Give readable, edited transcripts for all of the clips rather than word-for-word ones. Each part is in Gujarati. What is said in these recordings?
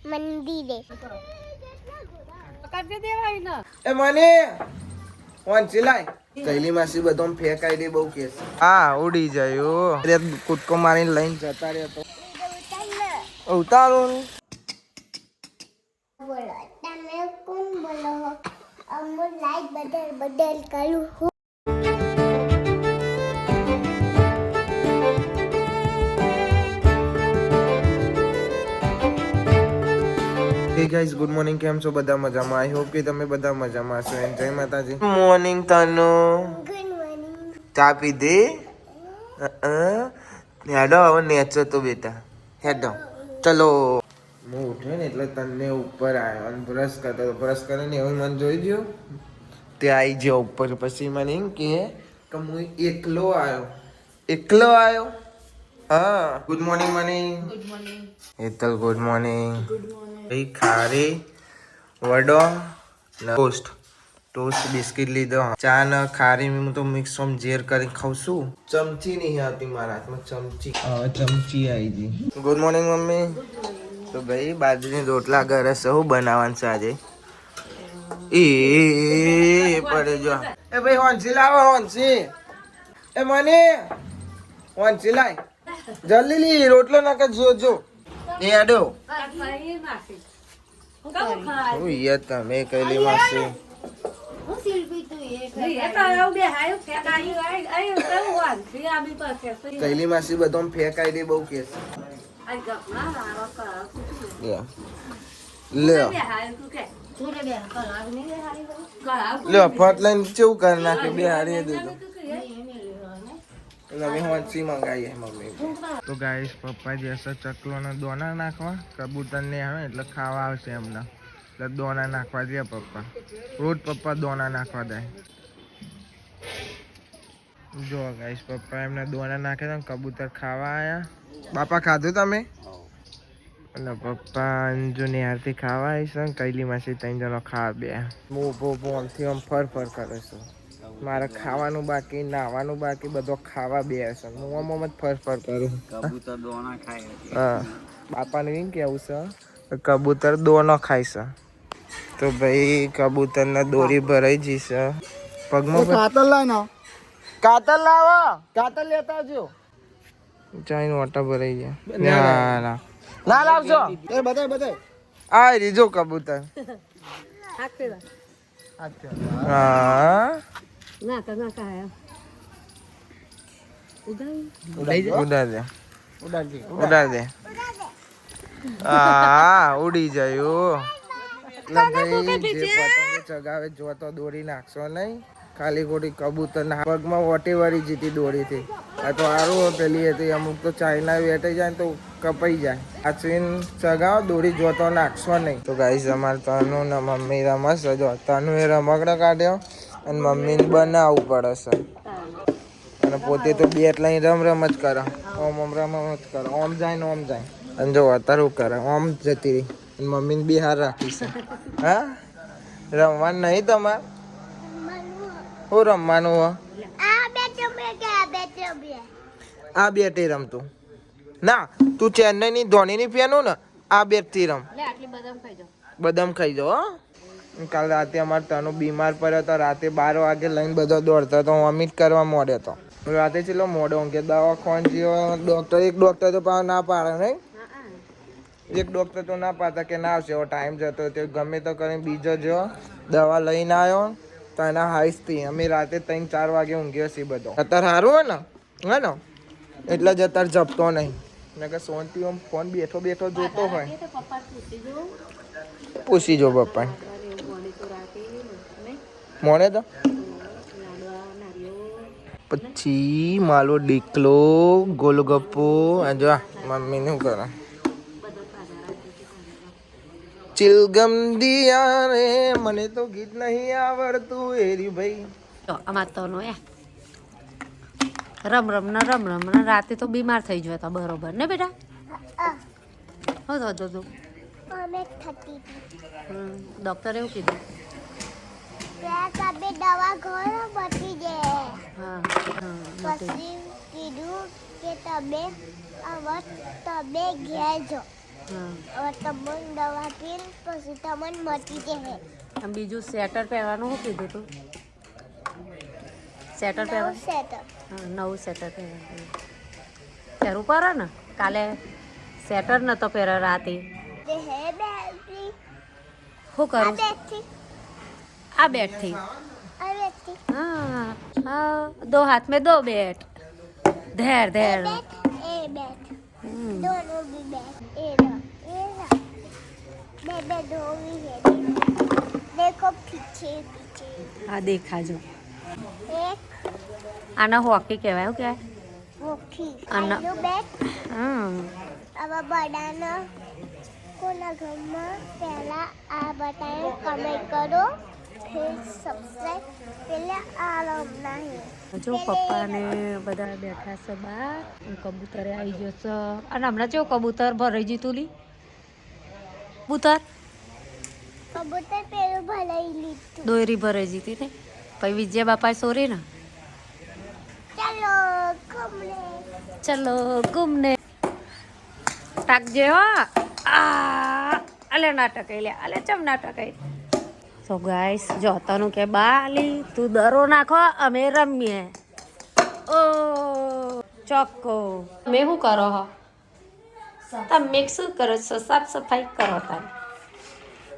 મંદિરે કાઢી દેવાય ને એ મને વાંચી લાય કૈલી માસી બધો ફેંકાઈ દે બહુ કેસ હા ઉડી જાય કૂદકો મારીને લઈને જતા રહ્યા તો ઉતારો બોલો તમે કોણ બોલો હો અમુલ લાઈટ બદલ કરું હું Hey guys, good morning. કેમ છો બધા મજામાં? આઈ હોપ કે તમે બધા મજામાં છો. એન્ડ જય માતાજી. મોર્નિંગ તનો. ગુડ મોર્નિંગ ચા પીધી? હેડો હવે નેચો તો બેટા. હેડો. ચલો. હું ઉઠ્યો ને એટલે તને ઉપર આવ્યો અને બ્રશ કરતો હતો. બ્રશ કરીને એવું મને જોઈ ગયો. તે આવી ગયો ઉપર પછી મને એમ કે હું એકલો આવ્યો. એકલો આવ્યો? હા. Good morning money. Good morning Hetal good morning. ભાઈ ખારી વડો ટોસ્ટ બિસ્કિટ લીધો ચા ને ખારી હું તો મિક્સ ઓમ ઝેર કરી ખાઉં છું ચમચી નહીં આવતી મારા હાથમાં ચમચી હવે ચમચી આવી ગઈ ગુડ મોર્નિંગ મમ્મી તો ભાઈ બાજરીની રોટલા ઘરે શું બનાવવાનું છે આજે એ પડે જો એ ભાઈ હોંસી લાવો હોંસી એ મને હોંસી લાય જલ્દી લી રોટલો નાખ જોજો એ આડો હું યાર તમે કૈલી માસી હું શિલ્પી તું કૈલી માસી બધો ફેંકાઈ દે બહુ કેસ લ્યો ફટ લઈને કેવું કરી નાખે બે હારી દીધું અમે હોંસી મંગાવીએ મમ્મી તો ગાઈસ પપ્પા જશે ચકલોના દોના નાખવા કબૂતર ને આવે એટલે ખાવા આવશે એમના એટલે દોના નાખવા દે પપ્પા રોજ પપ્પા દોના નાખવા દે જો ગાઈસ પપ્પા એમને દોના નાખે તો કબૂતર ખાવા આયા બાપા ખાધું તમે અને પપ્પા જો નિહારથી ખાવા આવીશ ને કૈલી માસી ત્રણ જણો ખાવા બે હું ઉભો આમથી આમ ફર કરે છું મારે ખાવાનું બાકી નાવાનું બાકી બધો ખાવા બે હશે હું આમ જ ફર કરું કબૂતર દોણા ખાય હા બાપાનું એમ કેવું છે કબૂતર દોનો ખાય છે તો ભાઈ કબૂતરના દોરી ભરાઈ જશે પગમાં કાતર લાવ કાતર લેતા આવજો ચાઈન ઓટા ભરાઈ ગયા ના લાવજો એ બતાય આ રીજો કબૂતર હા ઉડાડ દે હા ઉડી જાય ભાઈ જે પતંગ ચગાવે જો તો દોરી નાખશો નહીં ખાલી ખોટી કબૂતર ના પગમાં વટી વળી જીતી દોરી થી આ તો સારું પેલી હતી અમુક તો ચાઇના વેટાઈ જાય તો કપાઈ જાય આ ચીન ચગાવો દોરી જોતો નાખશો નહીં તો ગાઈસ અમારે તનુ ને મમ્મી રમસ જો તનુ એ રમકડા કાઢ્યો અને મમ્મીને બનાવવું પડે છે અને પોતે તો બેટ લઈને રમ જ કરે ઓમ રમ જ કરે ઓમ જાય ને ઓમ જાય અને જો અત્યારે કરે ઓમ જતી રહી અને મમ્મીને બિહાર રાખી છે હા રમવાનું નહીં તમારે શું રમવાનું હો આ બેટે રમતું ના તું ચેન્નઈ ની ધોની ની ફેનું ને આ બેટ થી રમ બદામ ખાઈ જાઓ કાલ રાતે અમારે તનો બીમાર પડ્યો તો રાતે 12 વાગે લઈને બધો દોડતો તો વોમિટ કરવા મોડ્યો તો રાતે ચેલો મોડો કે દવા ખોન જેવો એક ડોક્ટર તો ના પાડે નહીં એક ડોક્ટર તો ના પાડતા કે ના આવશે એવો ટાઈમ જતો તે ગમે તો કરીને બીજો જો દવા લઈને આવ્યો તો એના હાઈસથી અમે રાતે 3-4 વાગે ઊંઘ્યો છીએ બધો અત્યારે સારું હોય ને હે ને એટલે જ અત્યારે જપતો નહીં ને કે સોનથી આમ ફોન બેઠો જોતો હોય પૂછી જો પપ્પા મોડે તો પછી માલો ડીકલો ગોલગપ્પો જો મમ્મી નું કરે ચિલગમ દિયા રે મને તો ગીત નહીં આવડતું એરી ભાઈ અમાર તો નો રમ રાતે તો બીમાર થઈ ગયો હતા બરોબર ને બેટા ડોક્ટરે એવું કીધું દવા ઘણો બચી જાય પછી કીધું કે તમે ઘેર જો હા હવે તમને દવા પીને પછી તમને મટી જશે. આમ બીજું સ્વેટર પહેરવાનું શું કીધું તું? સ્વેટર નવું પહેરવાનું? સેટ હા નવું સ્વેટર પહેરવાનું. પહેરવું પડે ને, કાલે સ્વેટર નતો પહેર્યો રાતે. તે હે બેટરી શું આ કરું? બેટરી આ બેટથી આ બેટરી हाँ हाँ, दो हाथ में दो बैट, धैर ए धैर। बैट ए बैट हम्म, दोनों भी बैट ए ना दे दो भी है देखो पीछे पीछे हाँ देखा जो एक आना हॉकी कहेवाय શું કહેવાય? હોકી આના આનો બેટ હમ આવા બડાના કોના ઘરમાં પહેલા આ બતાવી કમેન્ટ કરો ફિર સબસ્ક્રાઇબ પેલા આ રમના હે જો પપ્પા ને બધા બેઠા છે બહાર. કબૂતરે આવી ગયો છે અને હમણાં કેવું કબૂતર ભરાઈ જીતું લી કબૂતર કબૂતર પેલું ભલાઈ લીધું. દોરી ભરાઈ જીતી ને પછી વિજય બાપાએ સોરી ને ચાલો કમલે ચલો ઘૂમને ટાકજે હો. આ અલે નાટક લે અલે ચમ નાટક સો ગાઈસ જો તનું કે બાલી તું દરો નાખો અમે રમીએ. ઓ ચોક્કો મેં શું કરો હો? તમે શું કરો છો? સાફ સફાઈ કરો તમે.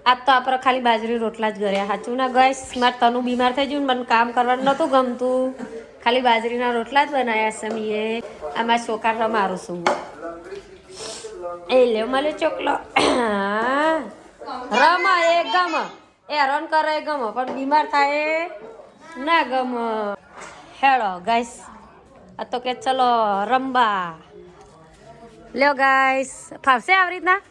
આજ તો આપણે ખાલી બાજરી રોટલા જ કર્યા. સાચું ના ગાઈસ? મારે તનું બીમાર થઈ ગયું ને મને કામ કરવાનું નહોતું ગમતું. ખાલી બાજરીના રોટલા જ બનાવ્યા છે મેં. આમાં છોકરા મારું છું એ લે મને ચોકલો રમા એ ગમ એ હેરાન કરે ગમ પણ બીમાર થાય ના ગમ. હેળો ગાઈસ આ તો કે ચલો રંબા લ્યો ગાઈસ. ફાવશે આવી રીતના?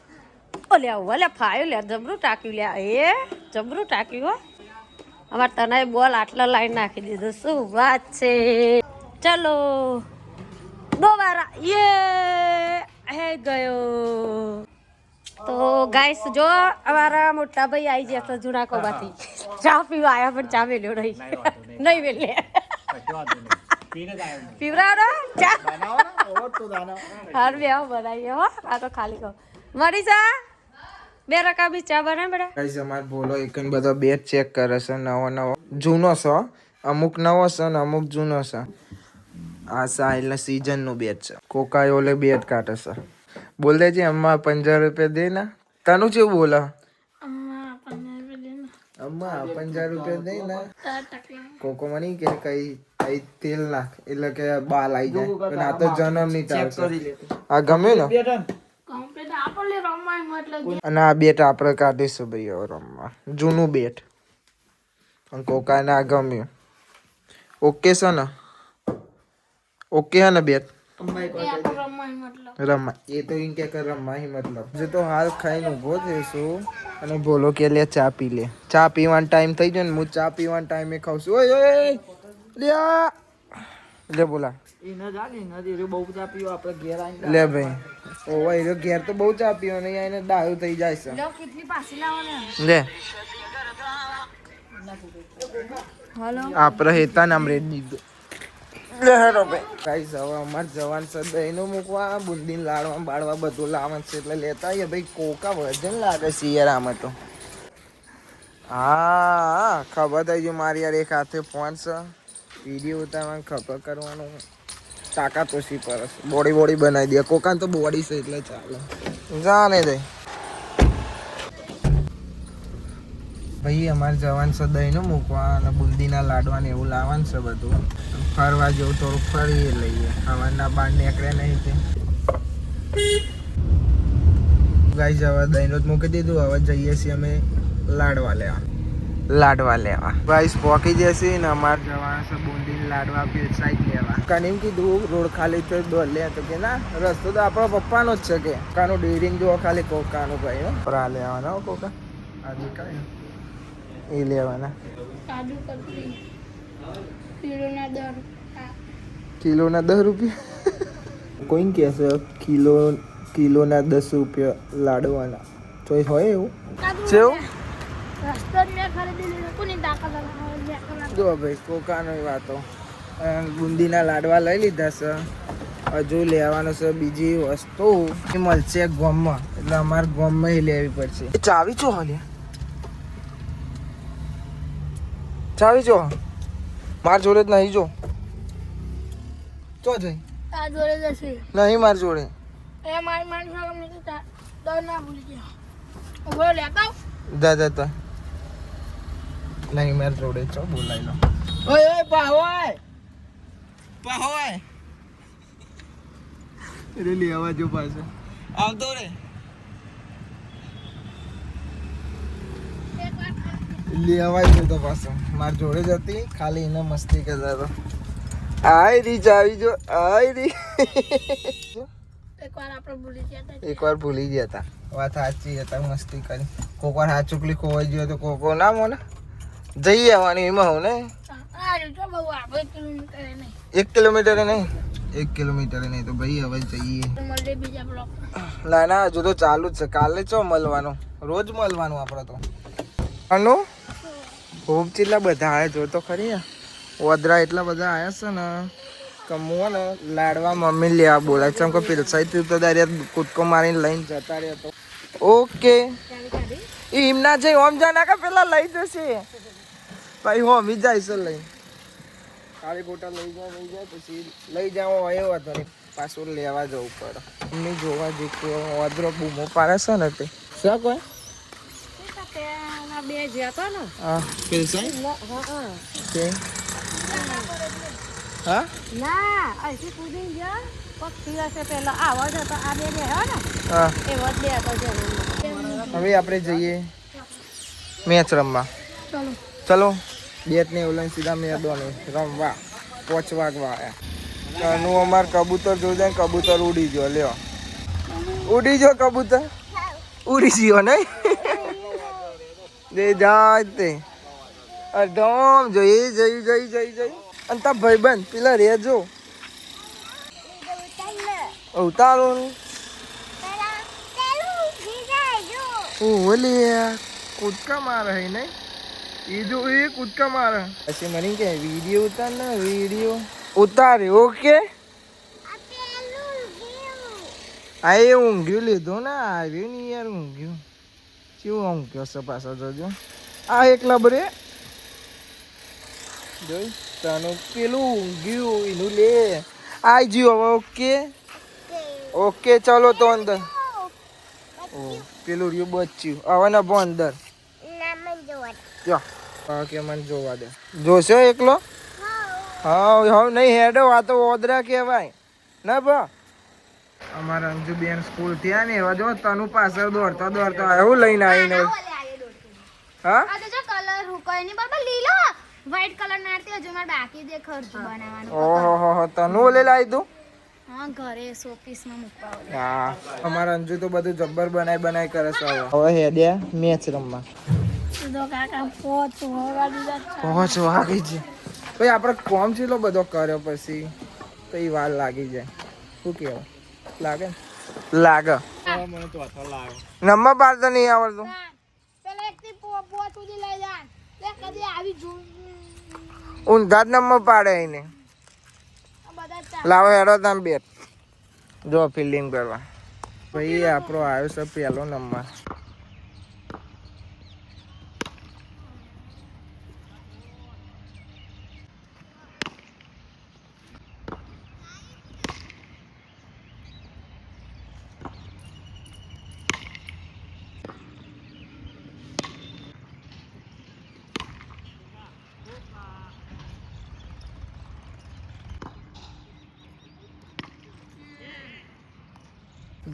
ઓ લે ઓલે ફાયું લે જબરું ટાક્યું લે એ જબરું ટાક્યું હો. અમારે તને બોલ આટલા લાઈન નાખી દીધો. શું વાત છે. ચલો દોબારા યે હે ગયો. તો ગાઈસ જો અમારા મોટા ભાઈ આવી ગયા છે જૂના કોબાથી. ચા પીવા આવ્યા પણ ચા મેલ્યો નહીં. નહીં મેલે પીવરાવો ચા હાર બે આવો બનાવીએ હો. આ તો ખાલી કહો મળી જા બે રકા બી ચા બનાવે બેટા. ગાઈસ અમાર બોલો એકન બધો બેટ ચેક કરે છે નવો નવો જૂનો છે અમુક નવો છે ને અમુક જૂનો છે. આ સાઈલ સીઝન નું બેટ છે. કોકાય ઓલે બેટ કાઢે છે. બોલ દેજે અમ્મા 50 રૂપિયા દે ના. તનું કેવું બોલે? અમ્મા 50 રૂપિયા દે ના. કોકો મની કે કઈ તેલ નાખ એટલે કે બાલ આવી જાય. પણ આ તો જન્મ ની ચાલશે. આ ગમે ને અને આ બેટ આપણે કાઢીશું ભાઈ હવે રમવા. જૂનું બેટ કોકા ના ગમ્યું. ઓકે છે ને? ઓકે હે ને બેટ રમવા? એ તો એમ કે રમવા હી મતલબ જે તો હાલ ખાઈને ઉભો થઈશું અને બોલો કે લે ચા પી લે. ચા પીવાનો ટાઈમ થઈ ગયો ને હું ચા પીવાનો ટાઈમે ખાઉં છું. ઓય ઓય લ્યા લે બોલા લે ભાઈ ઓવા એ ઘેર તો બહુ ચા પીવો ને એને ડાયું થઈ જાય છે. લે આપણે હેતા નામ રેડ દીધું. લે હેરો ભાઈ ગાઈસ હવે અમાર જવાન છે દહીંનો મૂકવા બુંદીને લાડવા બાળવા બધું લાવવાનું છે એટલે લેતા આવીએ ભાઈ. કોકા વજન લાગે છે યાર આમાં તો. હા ખબર થઈ ગયું મારી યાર. એક હાથે ફોન છે વિડીયો ઉતારવાનું ખબર કરવાનું તાકાત ઓછી પર બોડી બોડી બનાવી દે. કોકાન તો બોડી છે એટલે ચાલે જાને દે ભાઈ. અમારે જવાનું છે દહીંનું મૂકવા અને બુંદીના લાડવા ને એવું લાવવાનું છે બધું. ફરવા જેવું થોડુંક ફરી લઈએ. હવાના બહાર નીકળે નહીં તે ગાઈસ. હવે દહીંનું જ મૂકી દીધું. હવે જઈએ છીએ અમે લાડવા લેવા. ગાઈસ પહોંચી જશે ને અમારે જવાના છે બુંદીના લાડવા વેચાઈ લેવા. કાને એમ કીધું રોડ ખાલી તો દોડ લે તો કે ના રસ્તો તો આપણો પપ્પાનો જ છે કે કાનું ડેરિંગ જો ખાલી કોકાનું ભાઈ હો પર આ લેવાના હો કોકા આ દેખાય એ લેવાના. કિલોના 10 રૂપિયા કોઈ કે છે કિલોના 10 રૂપિયા લાડવાના ચોઈસ હોય એવું કેવું? જો ભાઈ કોકાનો વાતો બુંદીના લાડવા લઈ લીધા છે હજુ લેવાનું છે બીજી વસ્તુ એ મળશે ગામમાં, એટલે અમારે ગામમાં લેવી પડશે. ચાવી ચો હાલે, ચાવી ચો માર જોડે જ નહીં. જો ચો જઈ આ જોડે જશે નહીં માર જોડે. એ મારી દર ના ભૂલી ગયા. ઉભો લેતા જા જતા નહીં માર જોડે. ચો બોલાઈ લો. ઓય ઓય પાહોય પાહોય રે લેવા જો પાછો આવતો રે. લેવાય જો તો પાછો માર જોડે જ હતી, ખાલી એને મસ્તી કરતા હતો. આય રી ચાવી જો, આય રી. એકવાર ભૂલી ગયા હતા. વાત સાચી હતા, મસ્તી કરી. કોક વાર હાથ ચૂકલી ખોવાઈ ગયો તો કોકો ના મોને જઈ આવવાની એમાં હું ને. 1 કિલોમીટર નહીં, 1 કિલોમીટર નહીં તો ભાઈ હવે જઈએ. ના ના હજુ તો ચાલુ જ છે. કાલે ચો મળવાનું, રોજ મળવાનું આપણે તો. અનુ ખૂબ કેટલા બધા આવ્યા જો તો ખરી. વદરા એટલા બધા આવ્યા છે ને કમું ને લાડવા મમ્મી લેવા બોલાય છે. પેલસાઈ તું તો દારિયા કૂદકો મારીને લઈને જતા રહ્યા તો. ઓકે એમ ના જઈ ઓમ જા ના કે પેલા લઈ જશે ભાઈ. હો અમી જાય છે લઈ ખાલી ફોટા લઈ જાય પછી લઈ જાવ આવ્યો હતો ને પાછું લેવા જવું પડે. એમની જોવા જે વદરો બૂમો પાડે છે ને તે શું કોઈ બે જ્યાં ને હા પેલસાઈ હા ના અહીંથી કૂદી ગયા પક્ષી હશે પેલા આવા જ હતો. આ બે રહ્યા ને હા એ વધ બે હતો. હવે આપણે જઈએ મેચ રમવા. ચલો બેટ ને ઓલા સીધા મેદાને રમવા 5 વાગવા આવ્યા. નું અમાર કબૂતર જોઈ જાય, કબૂતર ઉડી ગયો. લ્યો ઉડી ગયો કબૂતર, ઉડી ગયો નહીં દે જાય તે અડમ જઈ જઈ જઈ જઈ જઈ. અને તા ભાઈબંધ પેલા રેજો ઉતારો ઓલી કૂદકા મારે હે નહીં એ જો એ કૂદકા મારે. પછી મને કે વિડીયો ઉતાર ને વિડીયો ઉતારે. ઓકે આ એ ઊંઘ્યું લીધો ને આવ્યું ને યાર ઊંઘ્યું કેવું ઊંઘ્યો છે પાછો જોજો. આ એકલા બરે જોઈ તનું પેલું ઊંઘ્યું એનું લે આઈ ગયું હવે. ઓકે ઓકે ચલો તો અંદર. ઓ પેલું રહ્યું બચ્યું હવે ને બો અંદર. કે મને જોવા દે. જોશો એકલો? હા હવે નહીં હેડો. આ તો ઓદરા કહેવાય ના બા. અમારા અંજુબેન સ્કૂલ ત્યાં ને એવા જો તનું પાછળ દોડતો દોડતો એવું લઈને આવીને. હા વ્હાઈટ કલર નારતી હજુ મારે બાકી છે ખર્ચ બનાવવાનો. ઓહો તનું ઓલે લાવી દઉં. હા ઘરે શોપીસમાં મૂકવા. હા અમારા અંજુ તો બધું જબ્બર બનાય કરે છે. હવે હેડ્યા મેચ રમવા. તો કાકા પોચ વાગી છે ભાઈ. આપણે કોમ ચેલો બધો કર્યો પછી તો એ વાર લાગી જાય. શું કેવું લાગે લાગે નંબર પાર તો નહીં આવડતું. પેલા એક થી પોચ સુધી લઈ જા તે કદી આવી જો ઊંધા જ નંબર પાડે એને. લાવો હેડો તમે બેટ જો ફિલ્ડિંગ કરવા. ભાઈ આપણો આવ્યો છે પહેલો નંબર.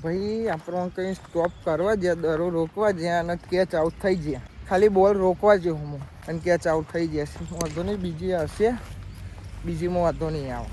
ભાઈ આપણો કંઈ સ્ટોપ કરવા જ્યાં દરો રોકવા જ્યાં અને કેચ આઉટ થઈ ગયા. ખાલી બોલ રોકવા જો હું અને કેચ આઉટ થઈ જશે. વાંધો નહીં બીજી હશે, બીજીમાં વાંધો નહીં આવે.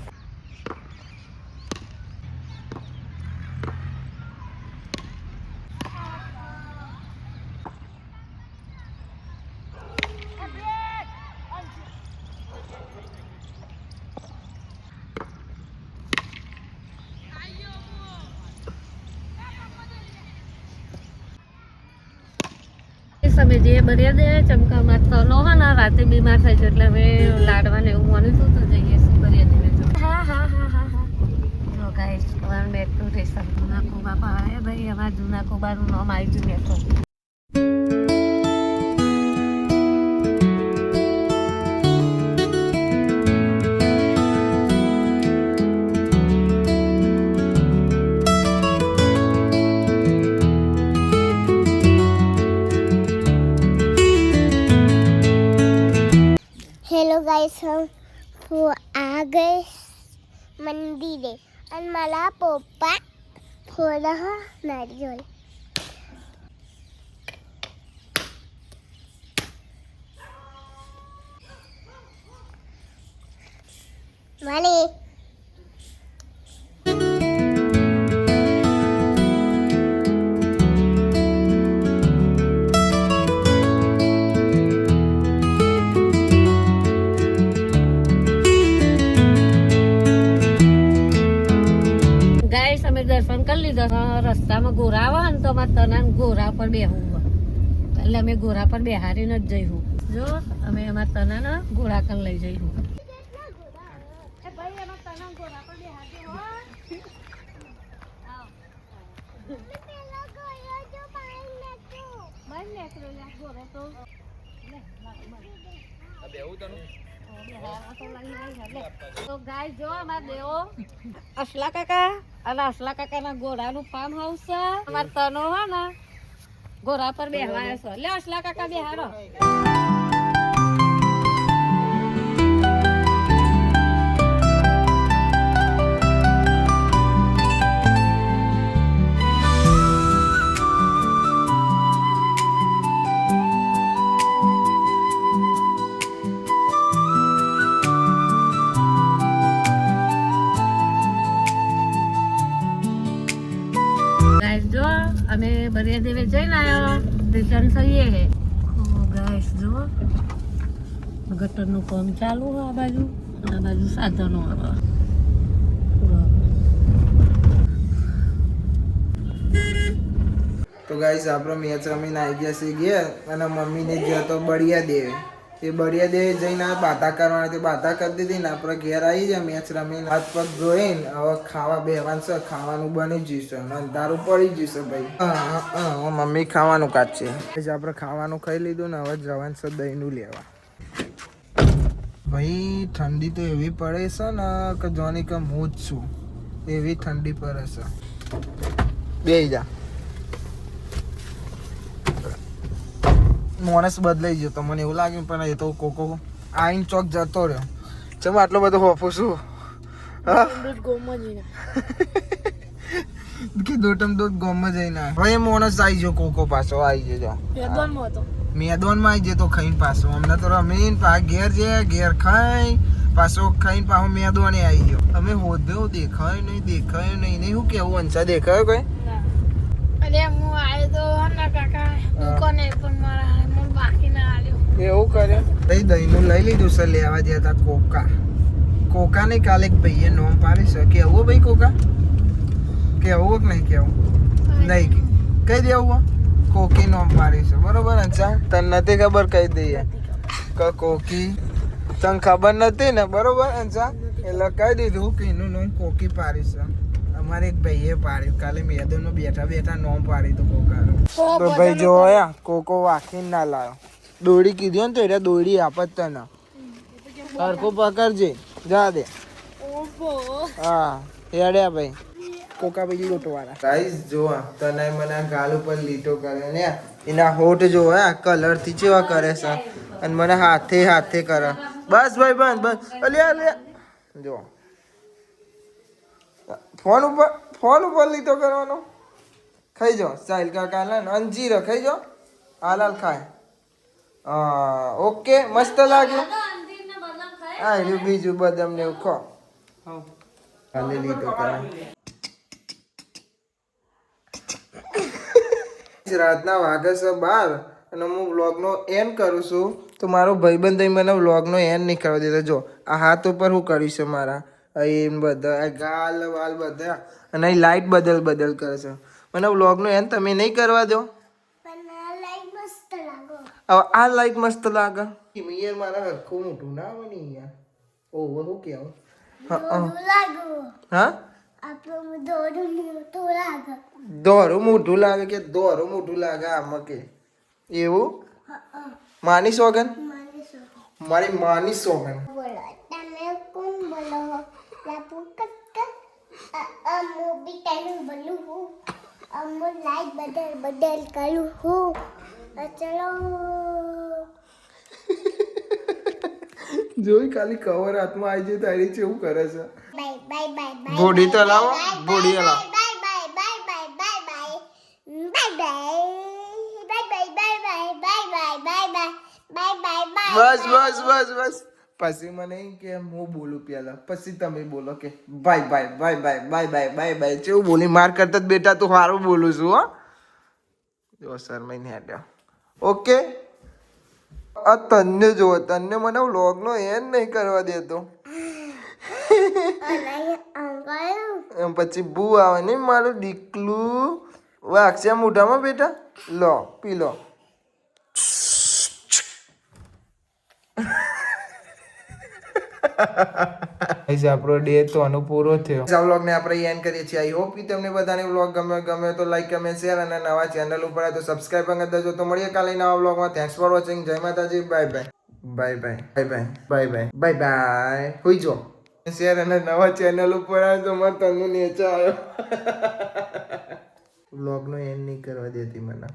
તમે જે બને દે ચમકામાં તનો હે ને રાતે બીમાર થાય છે એટલે હવે લાડવાને એવું માનું છું તો જઈએ શું કરીએ. હા હા હા હા હા ગાઈસ અમારું મેટ્રો સ્ટેશન જૂના કોબા પર ભાઈ અમારા જૂના કોબાનું નામ આવી ગયું મેટ્રો. હેલો ગાઈસ હું આ ગઈ મંદિરે અને મારા પપ્પા થોડા નારિયેળ મને અમે દર્શન કરી લીધા. રસ્તામાં ગોરા આવે ને તો અમારે તના ગોરા પર બેહવું એટલે અમે ગોરા પર બેહારીને જ જઈશું. જો અમે અમારા તનાના ગોરા કન લઈ જઈશું. તો ગાય જો અમારા દેવો અસલા કાકા અને અસલા કાકાના ગોરાનું ફાર્મ હાઉસ છે. અમારા તનો હે ને ગોરા પર બેહવાયો છે. લે અસલા કાકા બેહારો. જો અમે બરિયા દેવે જઈને આવ્યો રિટર્ન થઈએ હે. ગાઈસ જો ગટરનું કામ ચાલુ હોય આ બાજુ અને આ બાજુ સાધનો આવે. તો ગાઈસ આપણો મેચ રમીને આવી ગયા છે ઘેર અને મમ્મીને ગયા તો બળિયા દેવે. એ બળિયા દેવે જઈને બાતા કરવાની તે બાતા કરી દીધી ને આપણે ઘેર આવી જાય મેચ રમીને હાથ પગ ધોઈને હવે ખાવા બેહવાનું છે. ખાવાનું બની જશે અને અંધારું પડી જશે ભાઈ. મમ્મી ખાવાનું કાઢશે. આપણે ખાવાનું ખાઈ લીધું ને હવે જવાનું છે દહીંનું લેવા. ભાઈ ઠંડી તો એવી પડે છે ને કે જોની કે હું જ છું એવી ઠંડી પડે છે. બેહી જા. માણસ બદલાઈ ગયો તો મને એવું લાગ્યું પણ એ તો કોકો આઈન ચોક જતો રહ્યો. ચમ આટલો બધો હોફો છું કે દોટમ દોટ ગોમમાં જઈને હવે એ માણસ આવી ગયો કોકો પાછો આવી ગયો. મેદાનમાં આવી ગયો તો ખાઈને પાછો અમને તો રમીને પા ઘેર જે ઘેર ખાઈ પાછો ખાઈને પાછો મેદાને આવી ગયો. અમે હોદ્યો દેખાયું નહીં શું કેવું અંસા દેખાયો કઈ? અરે હું આવ્યો તો ના કાકા દુકાને પણ મારા મને બાકી ના આલ્યો. એવું કરે દહીંનું લઈ લીધું છે લેવા ગયા હતા કોકા ને કાલે ભાઈએ નોમ પાડી છે. કેવું ભાઈ કોકા કેવું કે નહીં કેવું નહીં કહી દેવું કોકી નોમ પાડી છે બરોબર અંસા તને નથી ખબર કહી દઈએ કે કોકી તને ખબર નથી ને બરોબર અંસા એટલે કહી દીધું કે એનું નોમ કોકી પાડી છે. અમારે એક ભાઈએ પાડ્યું કાલે મેદાનમાં બેઠા નોમ પાડી તો કોકાનું. તો ભાઈ જોયા કોકો વાખીને ના લાવ્યો. દોડી કીધી ને તો એટલે દોડી આપત તને સરખું પકડજે જા દે. હા હેડ્યા ભાઈ કોકા ભાઈ લોટવાળા. ગાઈસ જોવા તને મને ગાલ ઉપર લીટો કરે ને એના હોઠ જોવા કલર થી ચેવા કરે છે અને મને હાથે કરે. બસ ભાઈ બંધ બસ અલ્યા જો ફોન ઉપર લીટો કરવાનો. ખાઈ જાઓ સાહિલ કાકા અંજીર ખાઈ જાઓ હાલ ખાય. ઓકે મસ્ત લાગ્યું. હા એનું બીજું બદામ ને એવું ખો ખાલી લીટો કરવાનો. રાતના વાગે છે 12 અને હું વ્લોગનો એન્ડ કરું છું. તો મારો ભાઈબંધ મને વ્લોગનો એન્ડ નહીં કરવા દેતો. જો આ હાથ ઉપર હું કર્યું છે મારા એમ બધા ગાલ વાલ બધા અને અહીં લાઈટ બદલ કરે છે. મને વ્લોગનો એન્ડ તમે નહીં કરવા દો. હવે આ લાઈટ મસ્ત લાગે યાર મારા હરખું મોટું ના આવે ને યાર. ઓહો શું કેવું હા આપણું દોરું મોટું લાગે. દોરું મોઢું લાગે કે દોરું મોઢું લાગે આમાં કે એવું માની સોગન મારી માની સોગન બોલો તમે કોણ બોલો લાપુ કટ મૂવી ટાઈમ બોલું હું અમુ લાઈટ બદલ કરું હું ચલો જોઈ ખાલી કવર હાથમાં આવી જાય તારી છે એવું કરે છે બાય બાય બાય બાય બોડી તો લાવો બોડી લાવો bye bye bye bye bye bye bye bye bye bye bye bye bye bye bye bye બસ પછી મને એમ કે હું બોલું પેલા પછી તમે બોલો કે by bye bye bye bye bye bye by કેવું બોલી માર કરતા જ બેટા તું સારું બોલું છું હો જો સર મેં હેડ્યો ઓકે આ તને જો તને મને વ્લોગનો એન નહીં કરવા દેતો એમ પછી બુ આવે ને મારું દીકલું વાગશે મોઢામાં બેટા લો પી લો આપણો ડે તો આનો પૂરો થયો આ વ્લોગને આપણે એન્ડ કરીએ છીએ આઈ હોપ કે તમને બધાને વ્લોગ ગમે તો લાઈક કમેન્ટ શેર અને નવા ચેનલ ઉપર તો સબસ્ક્રાઇબ કરી દેજો તો મળીએ કાલે નવા વ્લોગમાં થેન્ક્સ ફોર વોચિંગ જય માતાજી by bye bye bye bye bye bye bye bye by હોઈ જો શેર અને નવા ચેનલ ઉપર આવે તો મારે તનનું નેચા આવ્યો વ્લોગનો એન્ડ નહીં કરવા દેતી મને